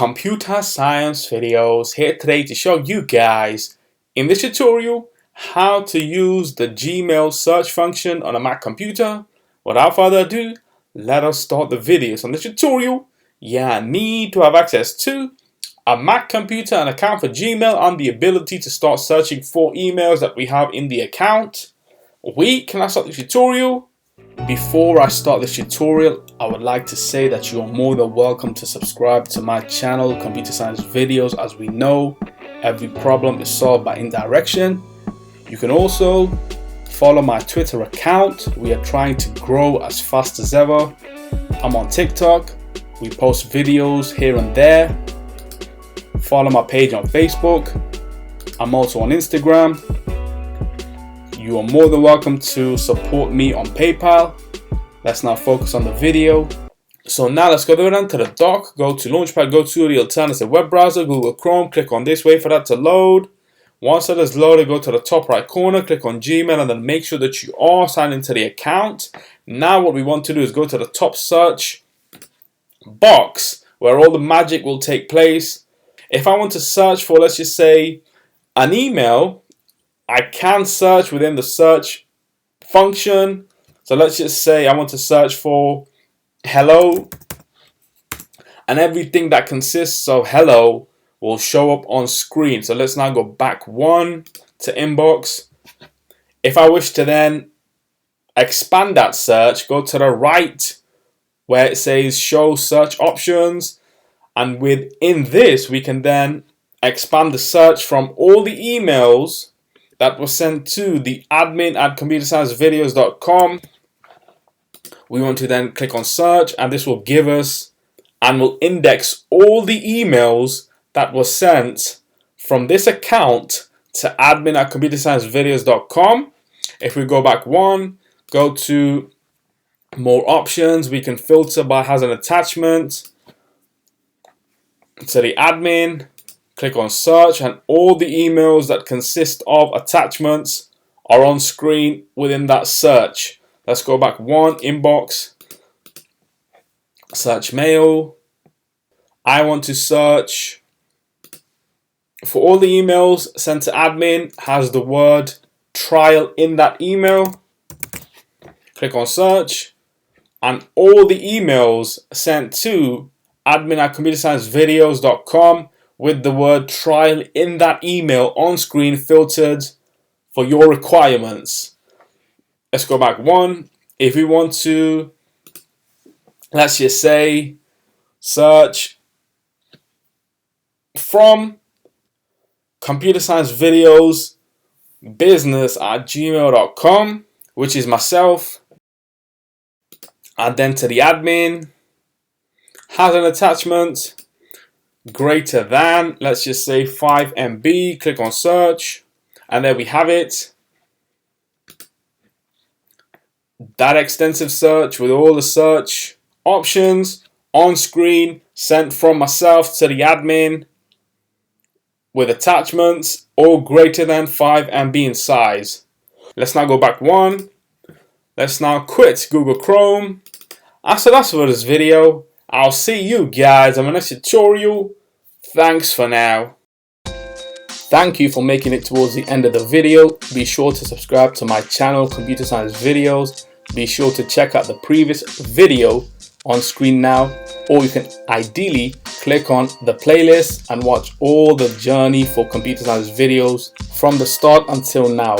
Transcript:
Computer Science Videos here today to show you guys in this tutorial how to use the Gmail search function on a Mac computer. Without further ado, let us start the video. So in this tutorial, you need to have access to a Mac computer, an account for Gmail, and the ability to start searching for emails that we have in the account. Can I start the tutorial? Before I start this tutorial, I would like to say that you are more than welcome to subscribe to my channel, Computer Science Videos. As we know, every problem is solved by indirection. You can also follow my Twitter account. We are trying to grow as fast as ever. I'm on TikTok. We post videos here and there. Follow my page on Facebook. I'm also on Instagram. You are more than welcome to support me on PayPal. Let's now focus on the video. So now let's go down to the dock, go to Launchpad, go to the alternative web browser, Google Chrome, click on this, wait for that to load. Once that is loaded, go to the top right corner, click on Gmail, and then make sure that you are signed into the account. Now what we want to do is go to the top search box where all the magic will take place. If I want to search for, let's just say, an email, I can search within the search function. So let's just say I want to search for hello, and everything that consists of hello will show up on screen. So let's now go back one to inbox. If I wish to then expand that search, go to the right where it says show search options, and within this we can then expand the search from all the emails that was sent to the admin at ComputerScienceVideos.com. We want to then click on search, and this will give us and will index all the emails that were sent from this account to admin at ComputerScienceVideos.com. If we go back one, go to more options, we can filter by has an attachment to the admin. Click on search, and all the emails that consist of attachments are on screen within that search. Let's go back one, inbox, search mail. I want to search for all the emails sent to admin, has the word trial in that email. Click on search, and all the emails sent to admin at ComputerScienceVideos.com with the word trial in that email on screen filtered for your requirements. Let's go back one. If we want to, let's just say, search from Computer Science Videos business at gmail.com, which is myself, and then to the admin, has an attachment greater than, let's just say 5 MB, click on search, and there we have it. That extensive search with all the search options on screen, sent from myself to the admin with attachments all greater than 5 MB in size. Let's now go back one. Let's now quit Google Chrome. So that's for this video. I'll see you guys on my next tutorial. Thanks for now. Thank you for making it towards the end of the video. Be sure to subscribe to my channel, Computer Science Videos. Be sure to check out the previous video on screen now, or you can ideally click on the playlist and watch all the journey for Computer Science Videos from the start until now.